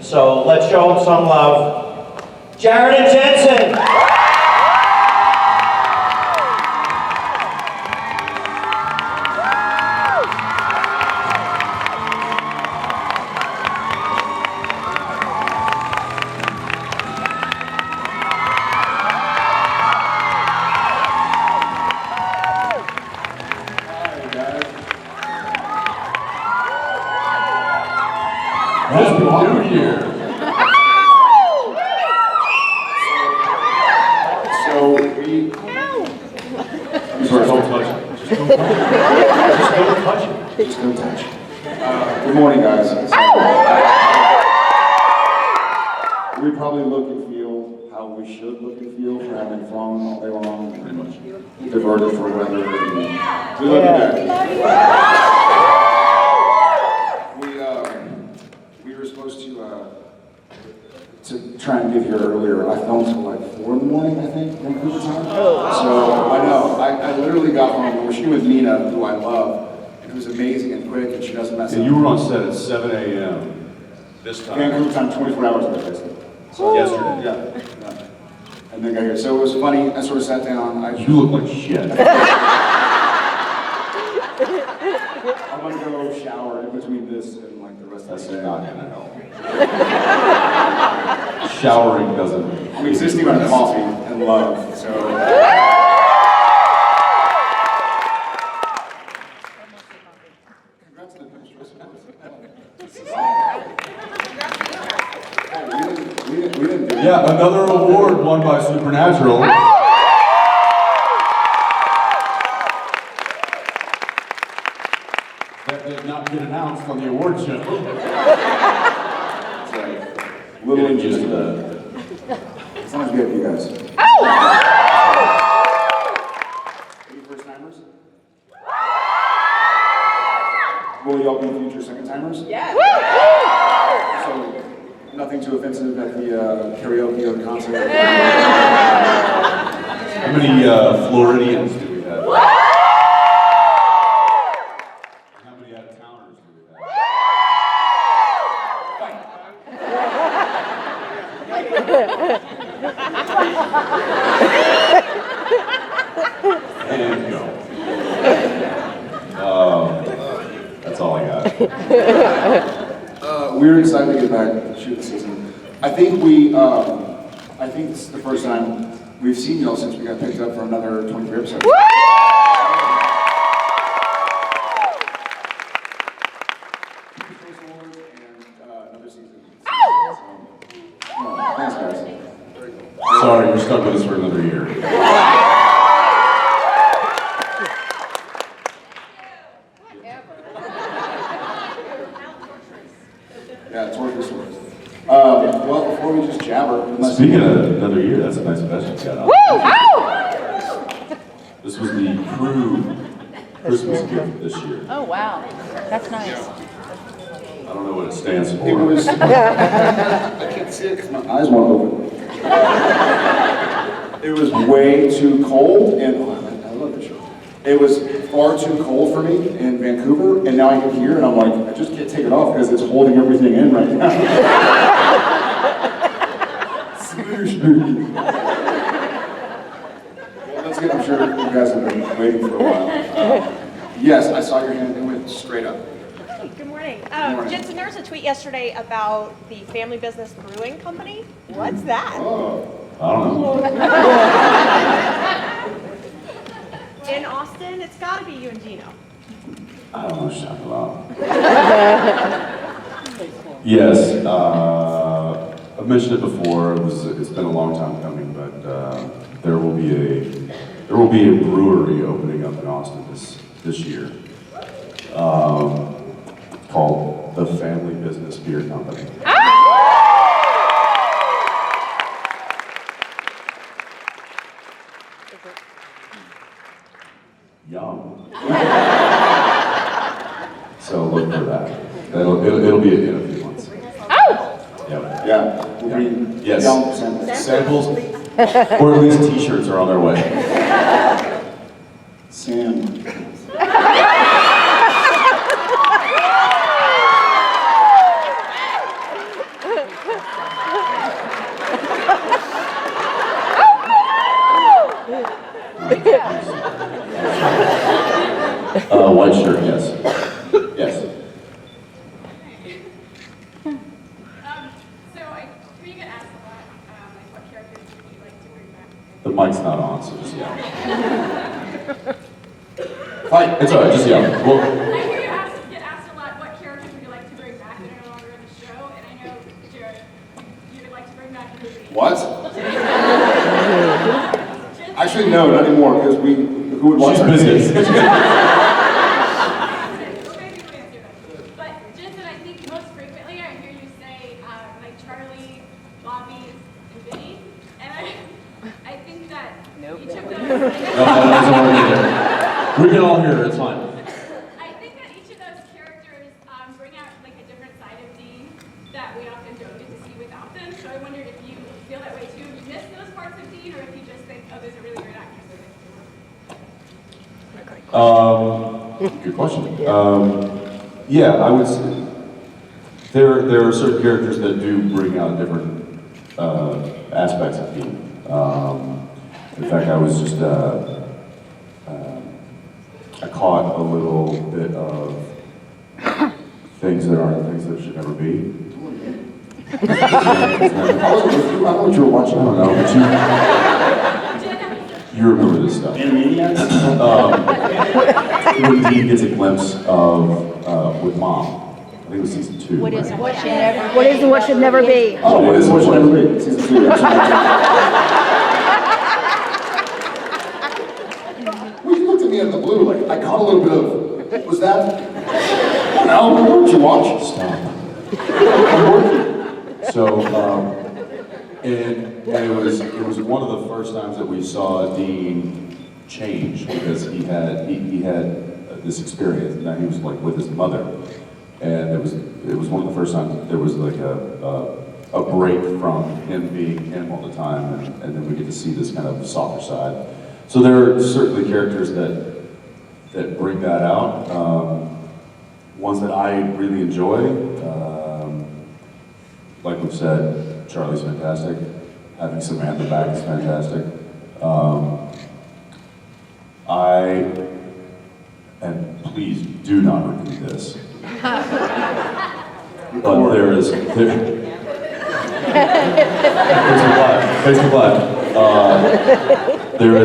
So let's show them some love. Jared and Jensen. Happy New Year! So we... I'm sorry, don't touch it. Just don't touch it. Just don't touch it. Good morning, guys. We probably look and feel how we should look and feel for having flown all day long, pretty much diverted for weather. We look at that. We were supposed to try and get here earlier. I filmed till like 4 in the morning, I think, Vancouver time. So I know, I literally got home. We were shooting with Nina, who I love, and who's amazing and quick, and she doesn't mess up. And you were on set at 7 a.m. this time. Vancouver time, 24 hours ago, basically. So yesterday. Yeah. And then got here. So it was funny. I sort of sat down. You look like shit. I'm gonna go shower in between this and like the rest of the day. That's not gonna help. Showering doesn't. I'm existing on coffee and love, so. Congrats to the we didn't do it. Yeah, another award won by Supernatural. That did not get announced on the award show. That's right. Little Just as long as we have you guys. Any first timers? Will y'all be future second timers? Yeah. So nothing too offensive at the karaoke or concert. How many Floridians do we have? How many out-of-towners do we have? And go. That's all I got. We're excited to get back to shoot the season. I think this is the first time we've seen y'all since we got picked up for another 23 episodes. Another season. Thanks, guys. Sorry, you're stuck with us for another year. Yeah, it's worth this one. Well, before we just jabber, Speaking of another year, that's a nice vest you got on. This was the crew Christmas gift this year. Oh, wow. That's nice. I don't know what it stands for. it was. I can't see it because my eyes won't open. It was way too cold, and I love this show. It was far too cold for me in Vancouver, and now I get here, and I'm like, I just can't take it off because it's holding everything in right now. Well, that's good. I'm sure you guys have been waiting for a while. Yes, I saw your hand. It went straight up. Good morning. morning. Jensen, there was a tweet yesterday about the family business brewing company. What's that? Oh. I don't know. In Austin, it's got to be you and Gino. I don't know what you're talking about. Yes, I've mentioned it before. It's been a long time coming, but there will be a brewery opening up in Austin this year, called the Family Business Beer Company. Yum. So look for that. It'll be in a few months. Yep. Yeah. Yes. Young samples. Samples, or at least T-shirts are on their way. Sam. White shirt, yes. Yes. So we get asked a lot, like what characters would you like to bring back? The mic's not on, so just yell. Fight. It's alright, just yell. Well, I hear you get asked a lot, what characters would you like to bring back that are no longer in the show? And I know, Jared, you would like to bring back Ruby. What? Actually, no, not anymore, because who would watch she's our busy. But Jensen, I think most frequently I hear you say like Charlie, Bobby, and Vinny, and I think that each of those. No, that doesn't work either. We can all hear it, it's fine. I think that each of those characters bring out like a different side of Dean that we often don't get to see without them. So I wondered if you feel that way too. If you miss those parts of Dean, or if you just think, oh, those are really great actors. Good question. Yeah, I would say there are certain characters that do bring out different aspects of Dean. In fact, I was just I caught a little bit of things that aren't things that should never be. I don't know what you were watching. I don't know, but you remember this stuff. Animaniacs? When Dean gets a glimpse of with Mom. I think it was season 2. What is right? what should never What is and what should never be? Oh, what is what should never be? Season 2. Well, you looked at me out of the blue, like, I caught a little bit of, what was that? Oh, no, what did you watch? Stop. I'm working. So, and it was one of the first times that we saw Dean change because he had this experience. Now he was like with his mother, and it was one of the first times that there was like a break from him being him all the time, and then we get to see this kind of softer side. So there are certainly characters that bring that out. Ones that I really enjoy. Like we've said, Charlie's fantastic. Having Samantha back is fantastic. And please do not repeat this. But there's a black. There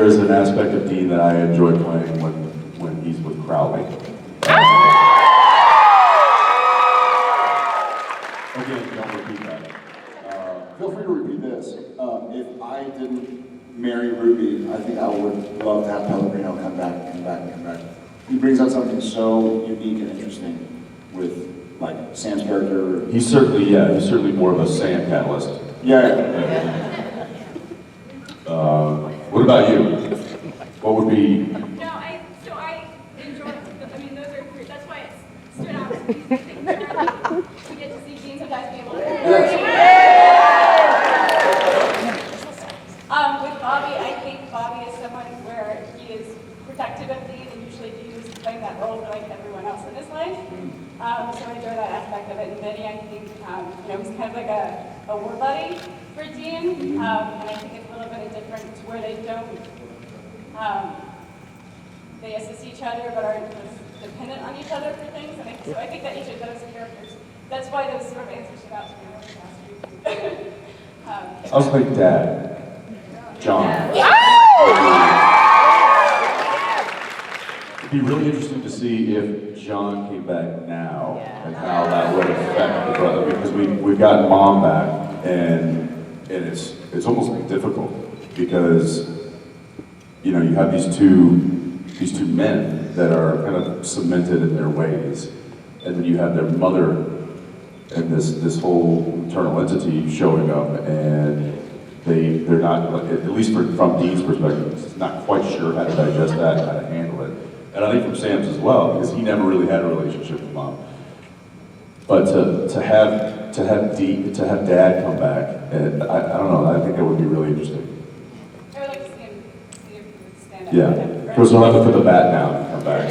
is an aspect of Dean that I enjoy playing when he's with Crowley. Again, don't repeat that. Feel free to repeat this. If I didn't marry Ruby, I think I would love to have Pellegrino come back. He brings out something so unique and interesting with, like, Sam's character. He's certainly more of a Sam catalyst. Yeah. What about you? What would be? No, so I enjoy, I mean, those are great. That's why it stood out to me. I think we get to see Dean sometimes be able to. With Bobby, I think Bobby is someone where he is protective of Dean, and usually Dean is playing that role for like everyone else in his life. So I enjoy that aspect of it. And Vinny, I think, he's kind of like a war buddy for Dean, and I think it's a little bit different to where they don't, they assist each other but aren't dependent on each other for things. And so I think that each of those characters, that's why those sort of answers stood out to me. I was thinking Dad, John. It'd be really interesting to see if John came back now and how that would affect the brother, because we've got Mom back, and it's almost difficult because you have these two men that are kind of cemented in their ways, and then you have their mother and this whole internal entity showing up, and they're not, at least from Dean's perspective, not quite sure how to digest that, how to handle it. And I think from Sam's as well, because he never really had a relationship with Mom. But to have Dad come back, and I don't know, I think that would be really interesting. I would like to see if he would stand up. Yeah, of course we'll have to put the bat down and come back.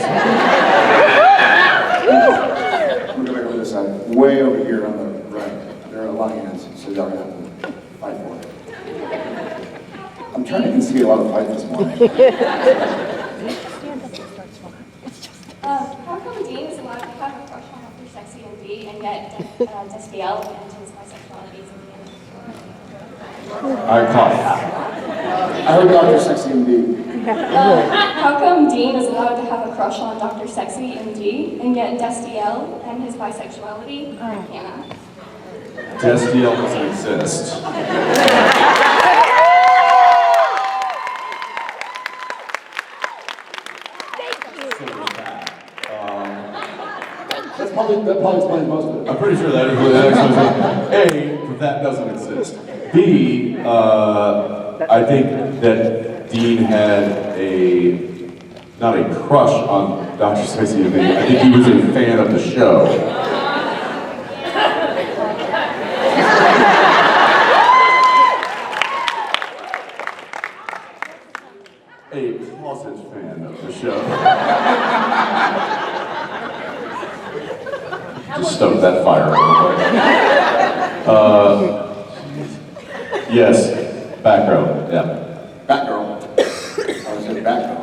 We're gonna go to this side, way over here on the right. There are a lot of hands, so y'all are gonna have to fight for it. I'm trying to instigate a lot of fight this morning. How come Dean is allowed to have a crush on Dr. Sexy and D, and yet Destiel and his bisexuality is in I caught it. I heard Dr. Sexy and D. How come Dean is allowed to have a crush on Dr. Sexy and D, and yet Destiel and his bisexuality cannot? Destiel doesn't exist. That probably explains most of it. I'm pretty sure that that doesn't exist. B, I think that Dean had not a crush on Dr. Sexy and Me. I think he was a fan of the show. A closet fan of the show. Just stoke that fire a little bit. Yes, back row, yeah. Batgirl. I was saying Batgirl.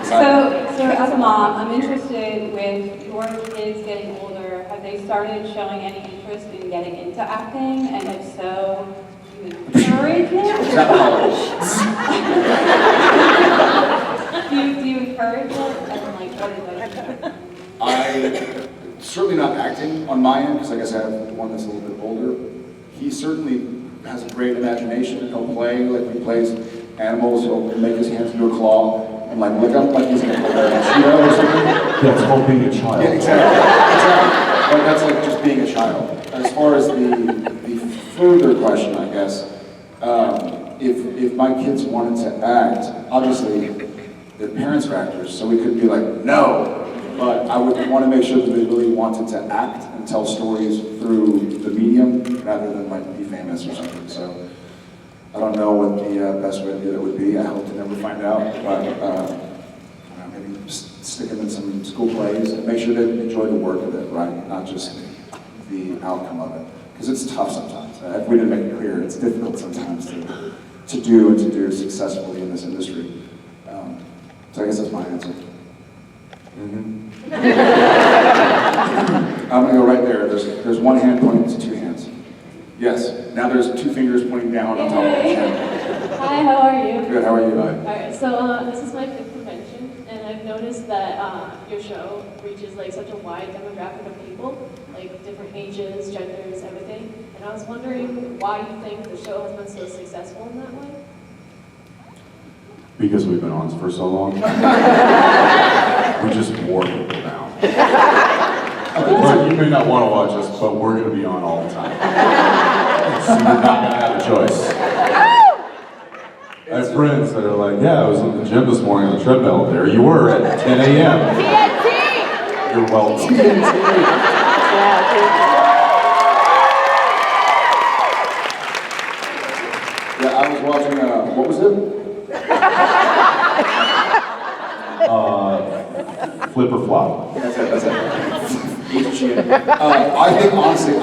So as a mom, I'm interested with your kids getting older. Have they started showing any interest in getting into acting? And if so, do you encourage it? Is that Do you encourage it? And like, what is it? I certainly not acting on my end, because I guess I have one that's a little bit older. He certainly has a great imagination, and he'll play, like he plays animals, he'll make his hands into a claw, and like lick up like he's gonna play a cheetah or something. Yeah, it's called being a child. Yeah, exactly. But that's like just being a child. As far as the further question, I guess, if my kids wanted to act, obviously their parents are actors, so we couldn't be like, no. But I would want to make sure that they really wanted to act and tell stories through the medium rather than like be famous or something. So I don't know what the best way to do that would be. I hope to never find out, but maybe just stick them in some school plays and make sure they enjoy the work of it, right? Not just the outcome of it. Because it's tough sometimes. If we didn't make it clear, it's difficult sometimes to do successfully in this industry. So I guess that's my answer. I'm gonna go right there. There's one hand pointing to two hands. Yes. Now there's two fingers pointing down on top of each hand. Hi, how are you? Good. How are you? Alright, so this is my 5th convention, and I've noticed that your show reaches like such a wide demographic of people, like different ages, genders, everything. And I was wondering why you think the show has been so successful in that way? Because we've been on for so long. We just wore people down. Well, you may not want to watch us, but we're going to be on all the time. So you're not going to have a choice. I have friends that are like, yeah, I was in the gym this morning on the treadmill. There you were at 10 a.m. TNT! You're welcome. Yeah, I was watching. What was it? Flip or flop. That's it. I think honestly, I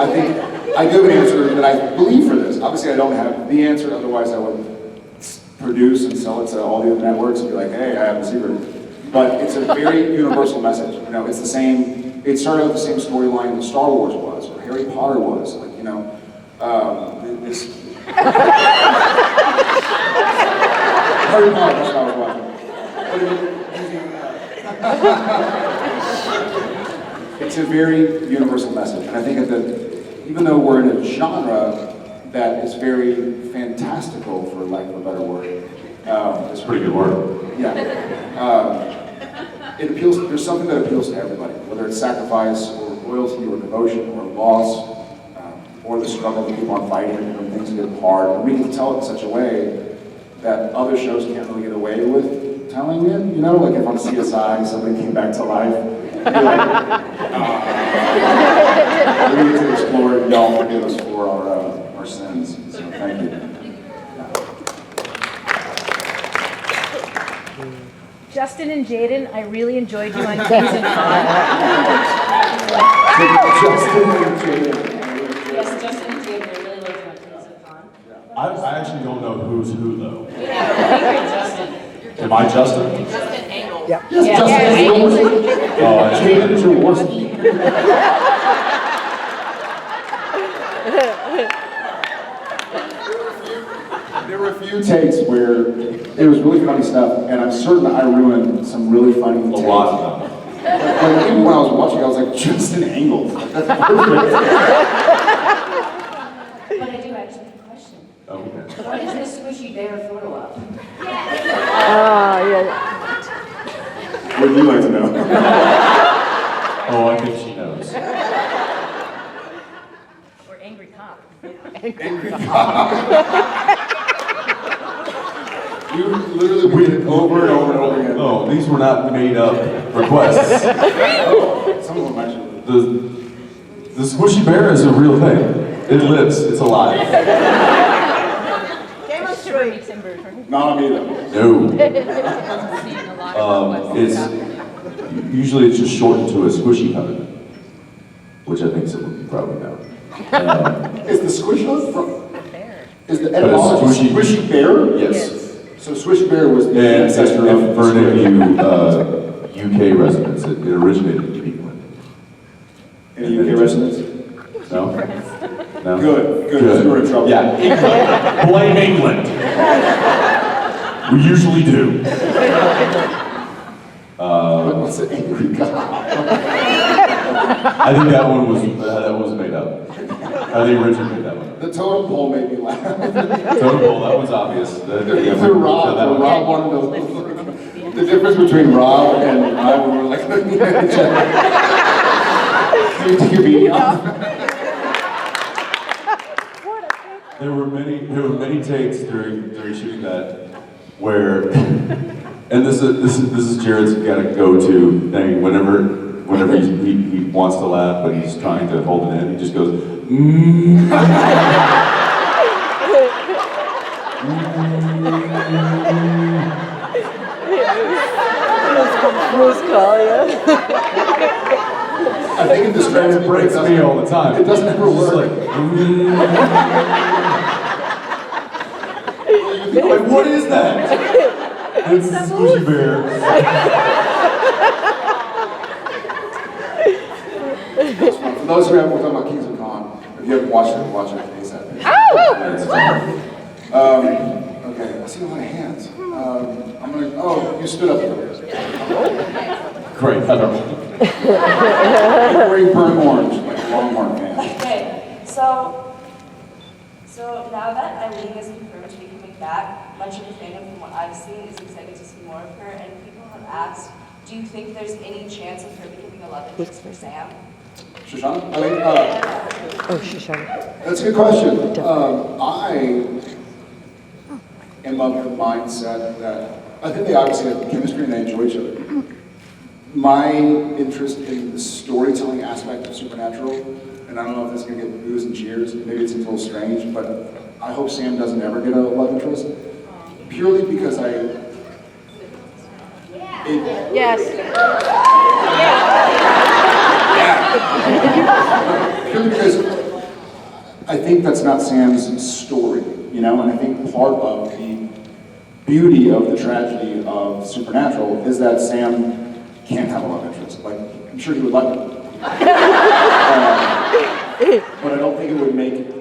do have an answer that I believe for this. Obviously, I don't have the answer. Otherwise, I would produce and sell it to all the other networks and be like, hey, I have a secret. But it's a very universal message. You know, it's the same. It started out the same storyline that Star Wars was, or Harry Potter was. Like, you know, this. Harry Potter. That's what I was watching. It's a very universal message, and I think that even though we're in a genre that is very fantastical, for lack of a better word, It's a pretty good word. yeah, it appeals. There's something that appeals to everybody, whether it's sacrifice or loyalty or devotion or loss, or the struggle to keep on fighting when things get hard. And we can tell it in such a way that other shows can't really get away with telling it. You know, like if on CSI somebody came back to life, you're like, we need to explore it. Y'all forgive us for our sins. So thank you. Justin and Jaden, I really enjoyed you on JaxCon. Justin and Jaden. I actually don't know who's who though. Justin. Am I Justin? Justin Ackles. Yes, Justin. Oh, I Jaden Jaworski. There were a few takes where it was really funny stuff, and I'm certain I ruined some really funny takes. a lot of them. Like, even when I was watching, I was like, Jensen Ackles. Like, that's perfect. But I do actually have a question. Okay. What is this squishy bear photo of? Would you like to know? Oh, I think she knows. Or angry cop. You literally did it over and over and over again. No, these were not made up requests. Some of them actually. The squishy bear is a real thing. It lives. It's alive. Game of Thrones. Timbers, right? Not on me though. No. It's usually it's just shortened to a squishy hug, which I think some of you probably know. Is the squishy from? Bear. Is the etymology squishy bear? Yes. So squishy bear was the And ancestor of for any of you UK residents, it originated in England. Any UK residents? No? No? Good. Good. You were in trouble. Yeah, England. Blame England. We usually do. What's an angry god? I think that one was made up. I think Richard made that one. The totem pole made me laugh. Totem pole, that was obvious. The Rob wanted to. The difference between Rob and I when we were like looking at each other. Can you take your beanie off? There were many takes during shooting that where, and this is Jared's got to go to thing whenever he wants to laugh but he's trying to hold it in, he just goes. I think in this trend it Breaks me all the time. It doesn't ever It's work. Like, what is that? It's a squishy bear. For those who haven't, we're talking about Kings of Con. If you haven't watched it, watch it ASAP. Okay, I see a lot of hands. I'm gonna. Oh, you stood up. Great, I don't know. You're wearing burnt orange, like Longhorn fans. Okay, so now that Eileen is confirmed to be coming back, much of the fandom from what I've seen is excited to see more of her, and people have asked, do you think there's any chance of her becoming a love interest for Sam? Shoshana? Eileen? Shoshana. That's a good question. I am of the mindset that I think they obviously have chemistry and they enjoy each other. My interest in the storytelling aspect of Supernatural, and I don't know if this is going to get boos and cheers, maybe it seems a little strange, but I hope Sam doesn't ever get a love interest. Purely because Yes. Purely because I think that's not Sam's story, you know, and I think part of the beauty of the tragedy of Supernatural is that Sam can't have a love interest. Like, I'm sure he would like it. But I don't think it would make it.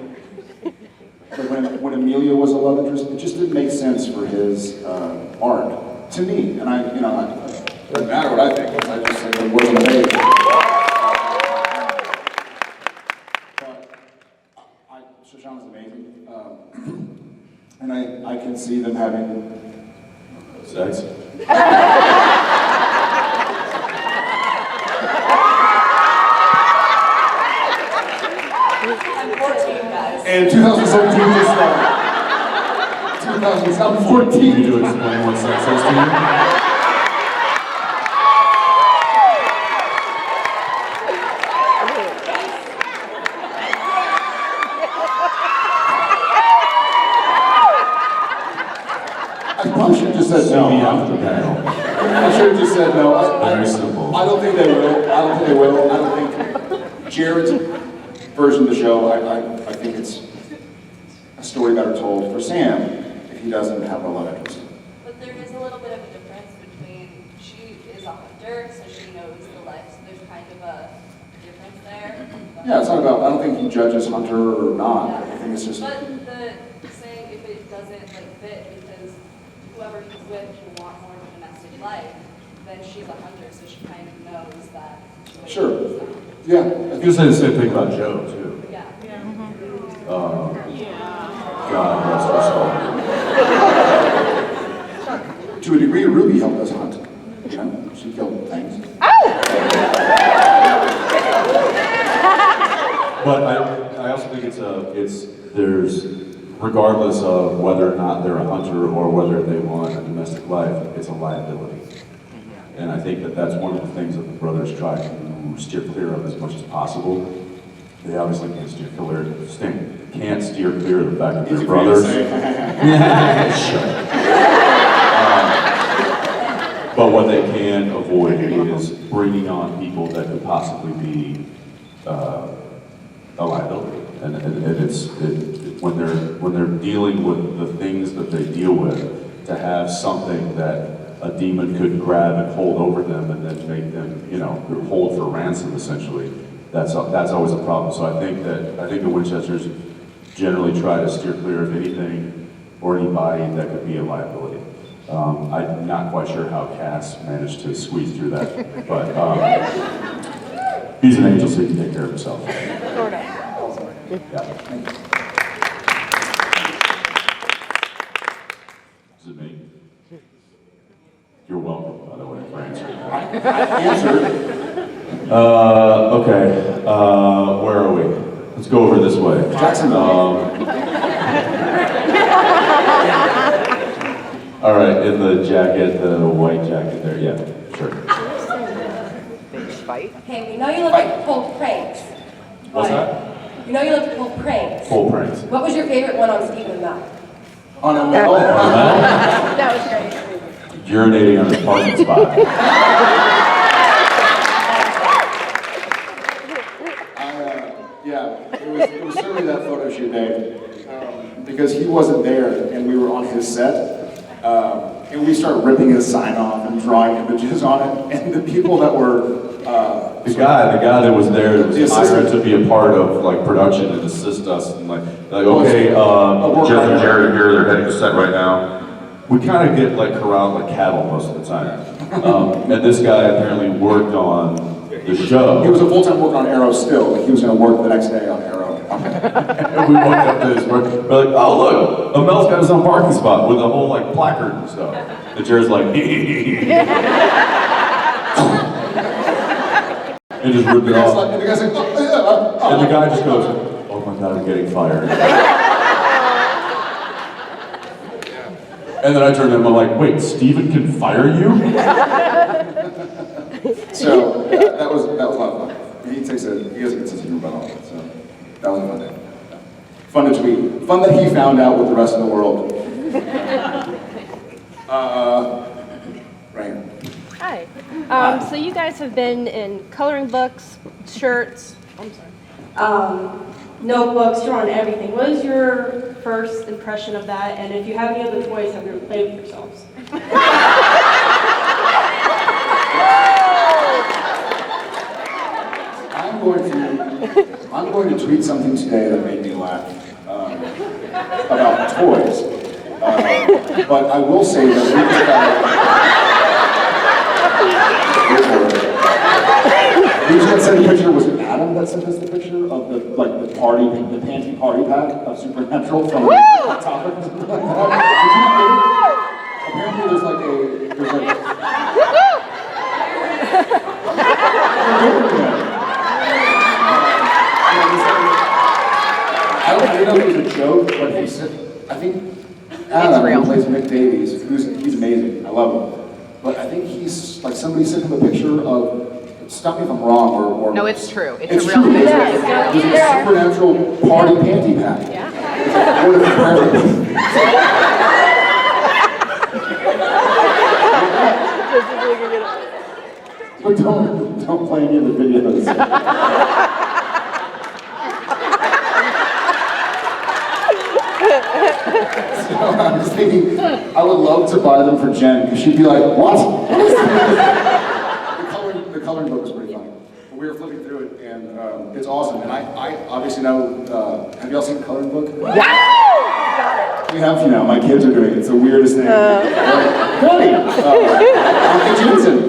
But when Amelia was a love interest, it just didn't make sense for his arc to me. And it doesn't matter what I think. I just said it wasn't a baby. Shoshana's amazing, and I can see them having Sex. I'm 14, guys. And 2017 just started. 2014. You need to explain what sex is to you? I probably should have just said no. See me after the panel. I should have just said no. Very simple. I don't think they will. I don't think Jared's version of the show, I think it's a story better told for Sam if he doesn't have a love interest. But there is a little bit of a difference between she is a hunter, so she knows the life, so there's kind of a difference there. Yeah, it's not about, I don't think he judges Hunter or not. Yeah. I think it's just, But the saying if it doesn't like fit because whoever he's with will want more of a domestic life, then she's a hunter, so she kind of knows that. sure. Yeah. I was gonna say the same thing about Joe too. Yeah. God rest her soul. To a degree, Ruby helped us hunt. You know, she killed things. But I also think there's, regardless of whether or not they're a hunter or whether they want a domestic life, it's a liability. And I think that that's one of the things that the brothers try to steer clear of as much as possible. They obviously can't steer clear of the fact that they're brothers. But what they can avoid is bringing on people that could possibly be a liability. And when they're dealing with the things that they deal with, to have something that a demon could grab and hold over them and then make them, hold for ransom essentially, that's always a problem. So I think the Winchesters generally try to steer clear of anything or anybody that could be a liability. I'm not quite sure how Cass managed to squeeze through that, but he's an angel, so he can take care of himself. Sort of. Yeah. Is it me? You're welcome, by the way, for answering. Answered. Okay, where are we? Let's go over this way. Jacksonville. All right, in the jacket, the white jacket there, yeah, sure. Okay, we know you love to pull pranks. What's that? We know you love to pull pranks. Full pranks. What was your favorite one on Stephen Mel? On a metal. That was great. Urinating on his parking spot. Yeah, it was certainly that photo shoot day. Because he wasn't there and we were on his set. And we started ripping his sign off and drawing images on it. And the people that were The guy that was there, that The was hired assistant. to be a part of like production and assist us and like okay, work Jeff and right Jared are here, they're heading to set right now. We kind of get like corralled like cattle most of the time. And this guy apparently worked on the show. He was a full-time worker on Arrow still, but he was going to work the next day on Arrow. And we walked up to his work, we're like, oh look, Mel's got his own parking spot with a whole like placard and stuff. And Jared's like, and just ripped it off. And the guy's like, And the guy just goes, oh my God, I'm getting fired. And then I turned to him, I'm like, wait, Steven can fire you? So yeah, that was a lot of fun. He has a good sense of humor about all that, so that was a fun day. Fun to tweet. Fun that he found out with the rest of the world. Right. Hi. So you guys have been in coloring books, shirts. I'm sorry. Notebooks, drawn everything. What is your first impression of that? And if you have any other toys, have you ever played with yourselves? I'm going to tweet something today that made me laugh about toys. But I will say that we just sent a picture. Was it Adam that sent us the picture of the panty party pack of Supernatural from Hot Topic or something like that? Did you get it? Apparently there's like I don't know if it was a joke, but he said, I think Adam, who plays Mick Davies, he's amazing, I love him. But I think he's, like somebody sent him a picture of, stop me if I'm wrong, or No, it's true. It's a true. real thing. There's a Supernatural party panty pack. Yeah. What if But don't play any of the videos. So I was thinking, I would love to buy them for Jen, because she'd be like, what? The coloring book was pretty funny. But we were flipping through it, and it's awesome. And I obviously know, have y'all seen the coloring book? Yeah! We have, my kids are doing it. It's the weirdest thing. Really? Uncle Jensen.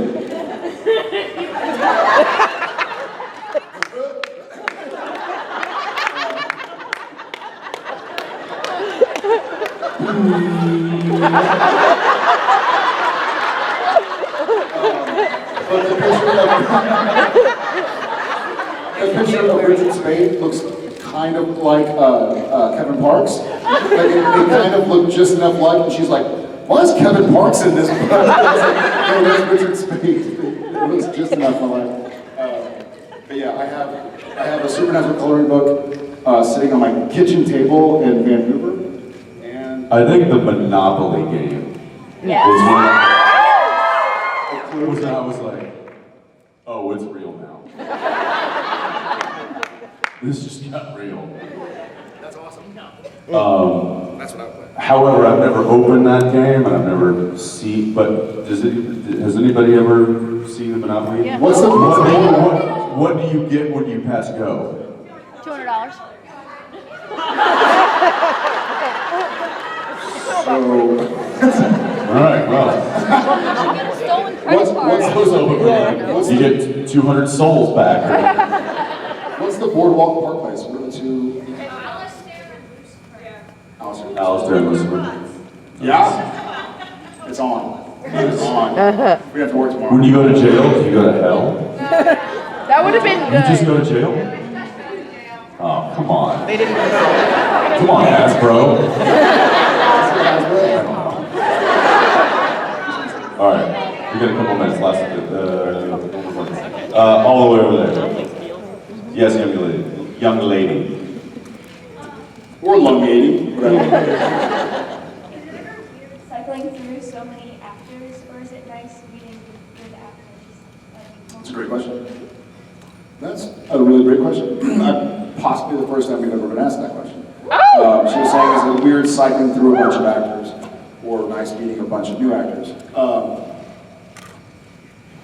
But the picture of Richard Spade looks kind of like Kevin Parks. Like they kind of look just enough like, and she's like, why is Kevin Parks in this book? No, that's Richard Spade. It looks just enough alike. But yeah, I have a supernatural coloring book sitting on my kitchen table in Vancouver. And I think the Monopoly game was when I was like, oh, it's real now. This just got real. that's awesome. That's what I would play. However, I've never opened that game, and I've never seen. But has anybody ever seen the Monopoly? Yeah. What's the What do you get when you pass go? $200. So, All right, well, Get a stolen credit card. you get 200 souls back. what's the Boardwalk Park place? What are the two? Alistair and Lucifer. Yeah? It's on. It's on. We have to work tomorrow. When you go to jail, do you go to hell? That would have been You just good. go to jail? Oh, come on. They didn't Come on, Hasbro. All right, we got a couple minutes. All the way over there. Yes, young lady. Or lung lady, whatever. Cycling through so many actors, or is it nice meeting good actors? That's a great question. That's a really great question. Possibly the first time we've ever been asked that question. She was saying, is it weird cycling through a bunch of actors, or nice meeting a bunch of new actors?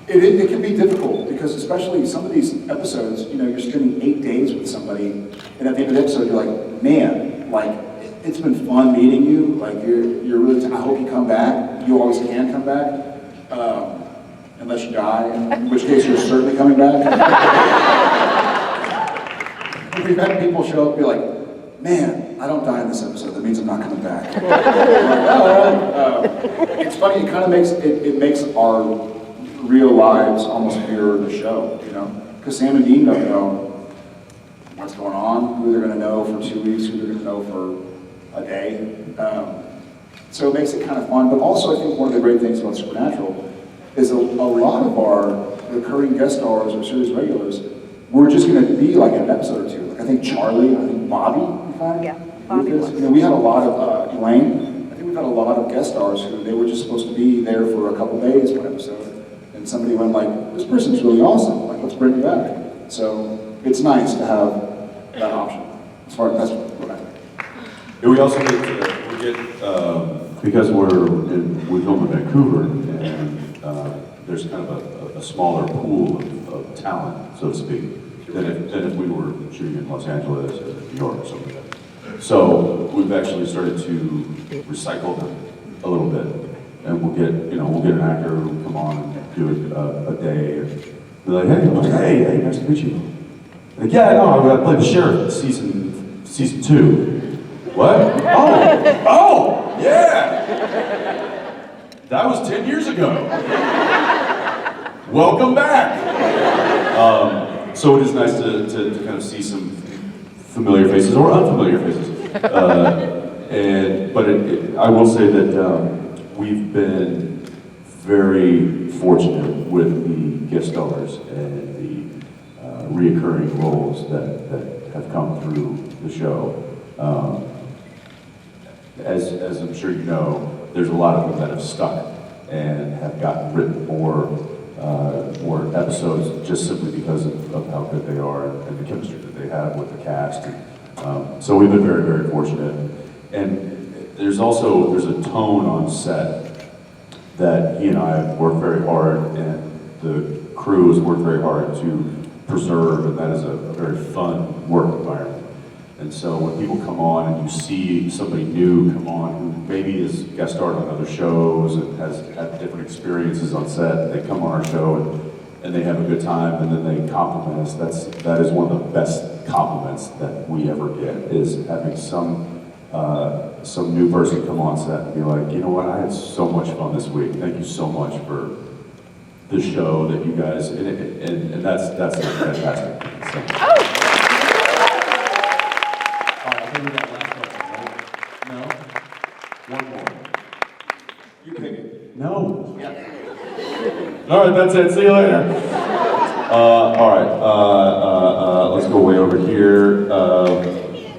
It can be difficult, because especially some of these episodes, you're spending 8 days with somebody, and at the end of the episode, you're like, man, like, it's been fun meeting you. Like, you're really, I hope you come back. You always can come back, unless you die, in which case you're certainly coming back. We've had people show up and be like, man, I don't die in this episode. That means I'm not coming back. It's funny. It kind of makes our real lives almost mirror the show, because Sam and Dean don't know what's going on, who they're going to know for 2 weeks, who they're going to know for a day. So it makes it kind of fun. But also, I think one of the great things about Supernatural is a lot of our recurring guest stars or series regulars, we're just going to be like in an episode or two. Like I think Charlie, I think Bobby, in fact. Yeah, Bobby was. We had a lot of Elaine. I think we've had a lot of guest stars who they were just supposed to be there for a couple days one episode, and somebody went like, "This person's really awesome. Like, let's bring them back." So it's nice to have that option. As far as that's what I think. And we also get because we film in Vancouver, and there's kind of a smaller pool of talent, so to speak, than if we were shooting in Los Angeles or New York or something like that. So we've actually started to recycle them a little bit, and we'll get an actor who will come on and do a day, and be like, hey, nice to meet you. Like, yeah, no, I played the sheriff in season 2. What? Oh, yeah. That was 10 years ago. Welcome back. So it is nice to kind of see some familiar faces or unfamiliar faces. But I will say that we've been very fortunate with the guest stars and the reoccurring roles that have come through the show. As I'm sure you know, there's a lot of them that have stuck and have gotten written more episodes just simply because of how good they are and the chemistry that they have with the cast. And, so we've been very, very fortunate. And there's a tone on set that he and I have worked very hard, and the crew has worked very hard to preserve, and that is a very fun work environment. And so when people come on and you see somebody new come on who maybe has guest starred on other shows and has had different experiences on set, they come on our show and they have a good time, and then they compliment us. That is one of the best compliments that we ever get, is having some new person come on set and be like, you know what, I had so much fun this week. Thank you so much for the show that you guys, and that's fantastic. So. Oh! All right, I think we got last question, right? No? One more. You pick it. No. Yeah. All right, that's it. See you later. All right, let's go way over here.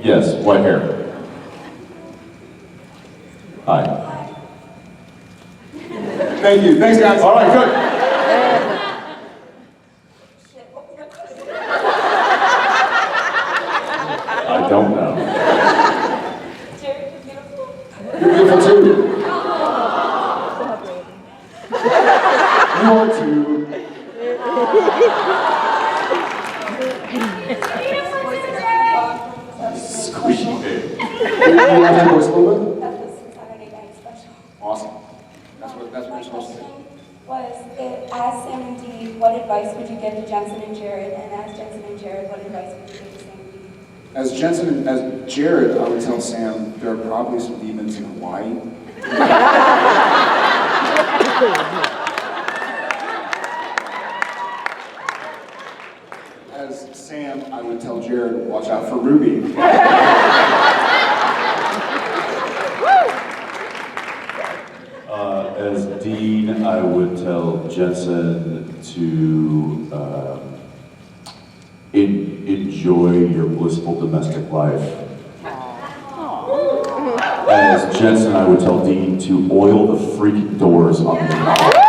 Yes, white hair. Hi. Thank you. Thanks, guys. All right, good. I don't know. Jared, you're beautiful. You're beautiful too. You are too. Squishy baby. You like your voice a little bit? That was Saturday Night Special. Awesome. That's what My you're supposed to do. question was, as Sam and Dee, what advice would you give to Jensen and Jared? And as Jensen and Jared, what advice would you give to Sam and Dee? As Jensen, as Jared, I would tell Sam there are probably some demons in Hawaii. As Sam, I would tell Jared, watch out for Ruby. As Dean, I would tell Jensen to enjoy your blissful domestic life. As Jensen, I would tell Dean to oil the freaking doors on the